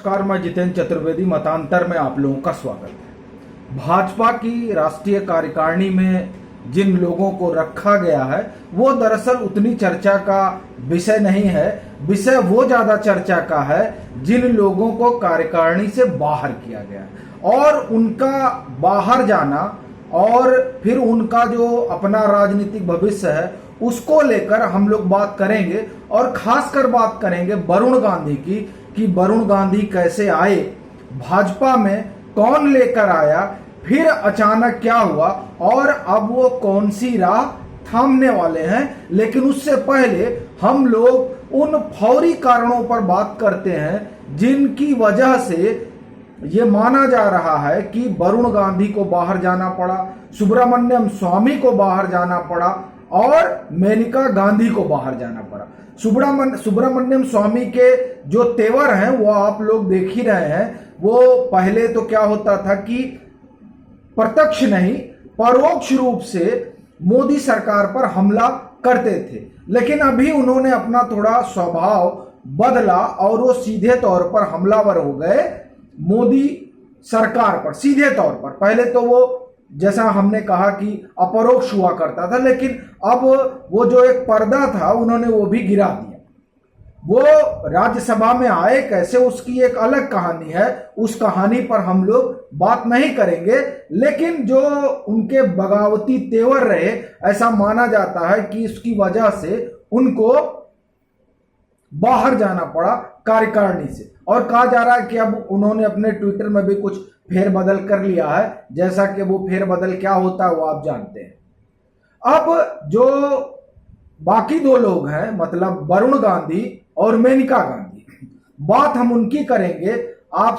नमस्कार, मैं जितेंद्र चतुर्वेदी। मतांतर में आप लोगों का स्वागत है। भाजपा की राष्ट्रीय कार्यकारिणी में जिन लोगों को रखा गया है वो दरअसल उतनी चर्चा का विषय नहीं है। विषय वो ज्यादा चर्चा का है जिन लोगों को कार्यकारिणी से बाहर किया गया और उनका बाहर जाना और फिर उनका जो अपना राजनीतिक भविष्य है उसको लेकर हम लोग बात करेंगे और खासकर बात करेंगे वरुण गांधी की कि वरुण गांधी कैसे आए, भाजपा में कौन लेकर आया, फिर अचानक क्या हुआ और अब वो कौन सी राह थामने वाले हैं। लेकिन उससे पहले हम लोग उन फौरी कारणों पर बात करते हैं जिनकी वजह से ये माना जा रहा है कि वरुण गांधी को बाहर जाना पड़ा, सुब्रमण्यम स्वामी को बाहर जाना पड़ा और मेनका गांधी को बाहर जाना पड़ा। सुब्रमण्यम स्वामी के जो तेवर हैं वो आप लोग देख ही रहे हैं। वो पहले तो क्या होता था कि प्रत्यक्ष नहीं परोक्ष रूप से मोदी सरकार पर हमला करते थे, लेकिन अभी उन्होंने अपना थोड़ा स्वभाव बदला और वो सीधे तौर पर हमलावर हो गए मोदी सरकार पर। सीधे तौर पर पहले तो वो जैसा हमने कहा कि अपरोक्ष हुआ करता था, लेकिन अब वो जो एक पर्दा था उन्होंने वो भी गिरा दिया। वो राज्यसभा में आए कैसे, उसकी एक अलग कहानी है, उस कहानी पर हम लोग बात नहीं करेंगे। लेकिन जो उनके बगावती तेवर रहे, ऐसा माना जाता है कि इसकी वजह से उनको बाहर जाना पड़ा कार्यकारिणी से। और कहा जा रहा है कि अब उन्होंने अपने ट्विटर में भी कुछ फेरबदल कर लिया है, जैसा कि वो फेरबदल क्या होता है वो आप जानते हैं। अब जो बाकी दो लोग हैं, मतलब वरुण गांधी और मेनका गांधी, बात हम उनकी करेंगे। आप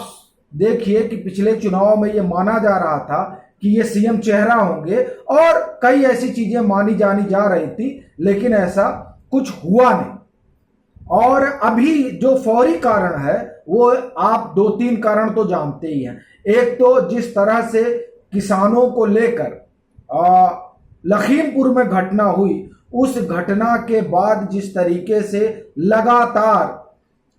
देखिए कि पिछले चुनाव में ये माना जा रहा था कि ये सीएम चेहरा होंगे और कई ऐसी चीजें मानी जानी जा रही थी, लेकिन ऐसा कुछ हुआ नहीं। और अभी जो फौरी कारण है वो आप दो तीन कारण तो जानते ही हैं। एक तो जिस तरह से किसानों को लेकर लखीमपुर में घटना हुई, उस घटना के बाद जिस तरीके से लगातार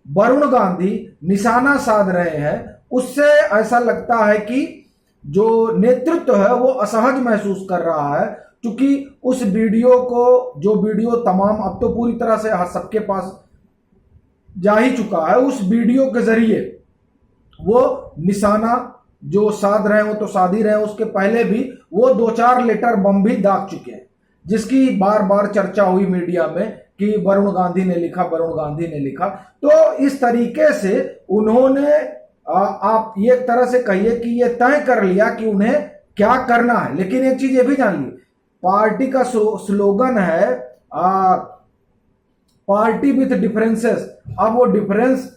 वरुण गांधी निशाना साध रहे हैं, उससे ऐसा लगता है कि जो नेतृत्व है वो असहज महसूस कर रहा है। क्योंकि उस वीडियो को, जो वीडियो तमाम अब तो पूरी तरह से सबके पास जा ही चुका है, उस वीडियो के जरिए वो निशाना जो साध रहे हैं वो तो साध ही रहे हैं, उसके पहले भी वो 2-4 लीटर बम भी दाग चुके हैं, जिसकी बार बार चर्चा हुई मीडिया में कि वरुण गांधी ने लिखा, वरुण गांधी ने लिखा। तो इस तरीके से उन्होंने आप एक तरह से कहिए कि ये तय कर लिया कि उन्हें क्या करना है। लेकिन एक चीज ये भी जान ली, पार्टी का स्लोगन है पार्टी विथ डिफरेंसेस। अब वो डिफरेंस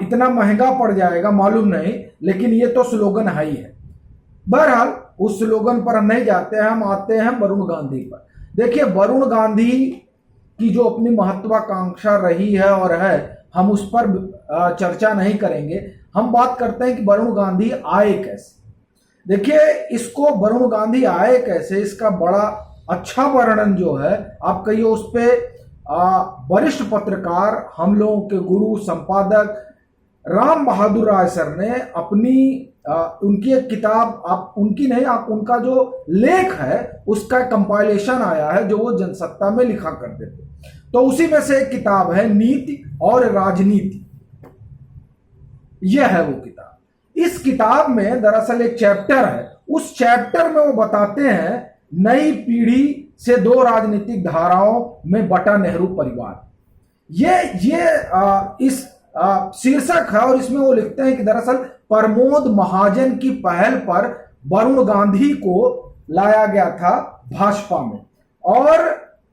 इतना महंगा पड़ जाएगा मालूम नहीं, लेकिन ये तो स्लोगन है ही है। बहरहाल उस स्लोगन पर हम नहीं जाते हैं, हम आते हैं वरुण गांधी पर। देखिए, वरुण गांधी की जो अपनी महत्वाकांक्षा रही है और है, हम उस पर चर्चा नहीं करेंगे। हम बात करते हैं कि वरुण गांधी आए कैसे। देखिए, इसको वरुण गांधी आए कैसे, इसका बड़ा अच्छा वर्णन जो है, आप कहिए उस पर वरिष्ठ पत्रकार, हम लोगों के गुरु संपादक राम बहादुर राय सर ने अपनी उनकी एक किताब, आप उनकी नहीं, आप उनका जो लेख है उसका कंपाइलेशन आया है जो वो जनसत्ता में लिखा करते थे। तो उसी में से एक किताब है नीति और राजनीति, यह है वो किताब। इस किताब में दरअसल एक चैप्टर है, उस चैप्टर में वो बताते हैं नई पीढ़ी से दो राजनीतिक धाराओं में बटा नेहरू परिवार। ये इस शीर्षक है और इसमें वो लिखते हैं कि दरअसल प्रमोद महाजन की पहल पर वरुण गांधी को लाया गया था भाजपा में। और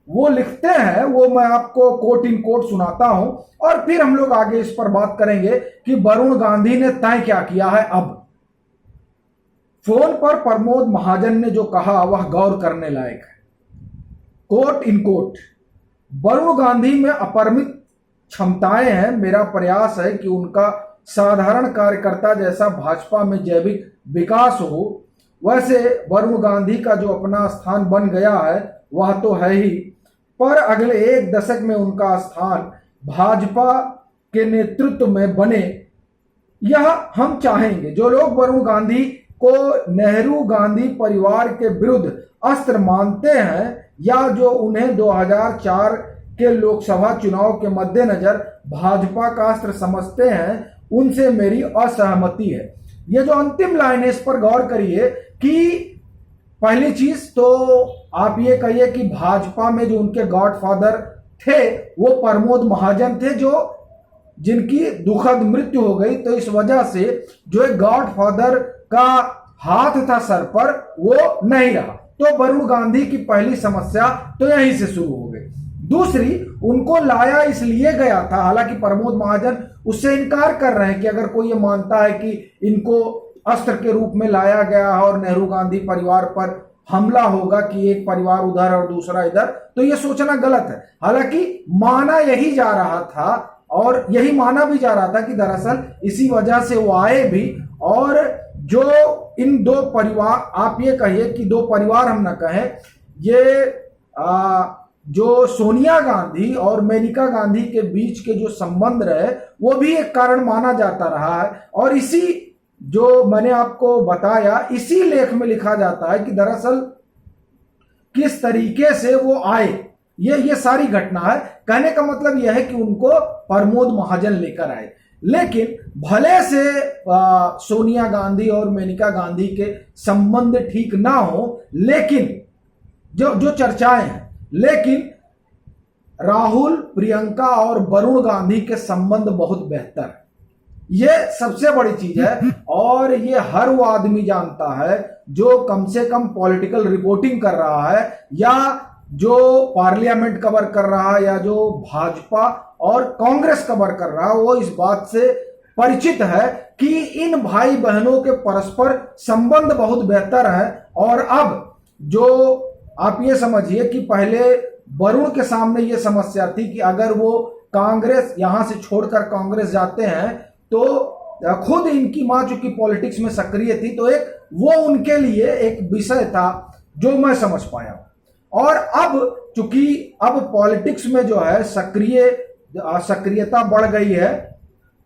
वो लिखते हैं, वो मैं आपको कोट इन कोट सुनाता हूं और फिर हम लोग आगे इस पर बात करेंगे कि वरुण गांधी ने तय क्या किया है। अब फोन पर प्रमोद महाजन ने जो कहा वह गौर करने लायक है। कोट इन कोट, वरुण गांधी में अपरिमित क्षमताएं हैं। मेरा प्रयास है कि उनका साधारण कार्यकर्ता जैसा भाजपा में जैविक विकास हो, वैसे वरुण गांधी का जो अपना स्थान बन गया है वह तो है ही, पर अगले एक दशक में उनका स्थान भाजपा के नेतृत्व में बने, यह हम चाहेंगे। जो लोग वरुण गांधी को नेहरू गांधी परिवार के विरुद्ध अस्त्र मानते हैं या जो उन्हें 2004 के लोकसभा चुनाव के मद्देनजर भाजपा का अस्त्र समझते हैं, उनसे मेरी असहमति है। ये जो अंतिम लाइन है, इस पर गौर करिए कि पहली चीज तो आप ये कहिए कि भाजपा में जो उनके गॉडफादर थे वो प्रमोद महाजन थे, जो जिनकी दुखद मृत्यु हो गई। तो इस वजह से जो एक गॉडफादर का हाथ था सर पर वो नहीं रहा। तो वरुण गांधी की पहली समस्या तो यहीं से शुरू हो गई। दूसरी, उनको लाया इसलिए गया था, हालांकि प्रमोद महाजन उससे इनकार कर रहे हैं कि अगर कोई ये मानता है कि इनको अस्त्र के रूप में लाया गया है और नेहरू गांधी परिवार पर हमला होगा कि एक परिवार उधर और दूसरा इधर, तो ये सोचना गलत है। हालांकि माना यही जा रहा था और यही माना भी जा रहा था कि दरअसल इसी वजह से वो आए भी। और जो इन दो परिवार, आप ये कहिए कि दो परिवार हम ना कहें, ये जो सोनिया गांधी और मेनका गांधी के बीच के जो संबंध रहे वो भी एक कारण माना जाता रहा है। और इसी जो मैंने आपको बताया, इसी लेख में लिखा जाता है कि दरअसल किस तरीके से वो आए, ये सारी घटना है। कहने का मतलब यह है कि उनको प्रमोद महाजन लेकर आए। लेकिन भले से सोनिया गांधी और मेनका गांधी के संबंध ठीक ना हो, लेकिन जो चर्चाएं हैं, लेकिन राहुल, प्रियंका और वरुण गांधी के संबंध बहुत बेहतर है। ये सबसे बड़ी चीज है और ये हर वो आदमी जानता है जो कम से कम पॉलिटिकल रिपोर्टिंग कर रहा है या जो पार्लियामेंट कवर कर रहा है या जो भाजपा और कांग्रेस कवर कर रहा है, वो इस बात से परिचित है कि इन भाई बहनों के परस्पर संबंध बहुत बेहतर है। और अब जो आप ये समझिए कि पहले वरुण के सामने ये समस्या थी कि अगर वो कांग्रेस यहां से छोड़कर कांग्रेस जाते हैं तो खुद इनकी मां चूंकि पॉलिटिक्स में सक्रिय थी, तो एक वो उनके लिए एक विषय था जो मैं समझ पाया। और अब चूंकि अब पॉलिटिक्स में जो है सक्रियता बढ़ गई है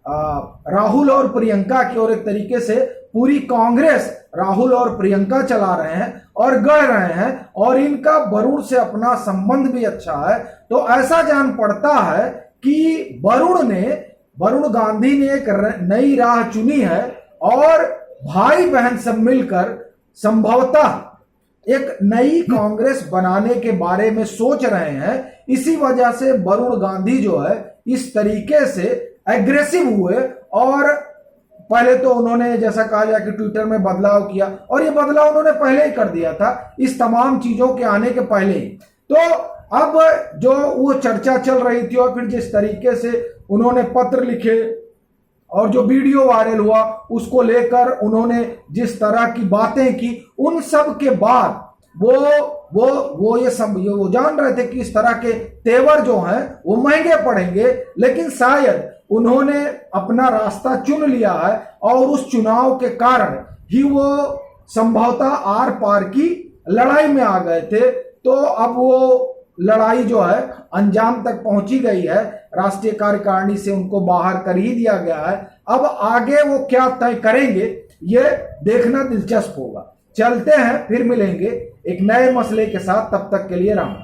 राहुल और प्रियंका की, और एक तरीके से पूरी कांग्रेस राहुल और प्रियंका चला रहे हैं और गढ़ रहे हैं, और इनका वरुण से अपना संबंध भी अच्छा है। तो ऐसा जान पड़ता है कि वरुण गांधी ने एक नई राह चुनी है और भाई बहन सब मिलकर संभवतः एक नई कांग्रेस बनाने के बारे में सोच रहे हैं। इसी वजह से वरुण गांधी जो है इस तरीके से एग्रेसिव हुए और पहले तो उन्होंने जैसा कहा जाए कि ट्विटर में बदलाव किया, और ये बदलाव उन्होंने पहले ही कर दिया था इस तमाम चीजों के आने के पहले ही। तो अब जो वो चर्चा चल रही थी और फिर जिस तरीके से उन्होंने पत्र लिखे और जो वीडियो वायरल हुआ उसको लेकर उन्होंने जिस तरह की बातें की, उन सब के बाद वो जान रहे थे कि इस तरह के तेवर जो हैं वो महंगे पड़ेंगे, लेकिन शायद उन्होंने अपना रास्ता चुन लिया है और उस चुनाव के कारण ही वो संभवतः आर पार की लड़ाई में आ गए थे। तो अब वो लड़ाई जो है अंजाम तक पहुंची गई है, राष्ट्रीय कार्यकारिणी से उनको बाहर कर ही दिया गया है। अब आगे वो क्या तय करेंगे ये देखना दिलचस्प होगा। चलते हैं, फिर मिलेंगे एक नए मसले के साथ, तब तक के लिए राम।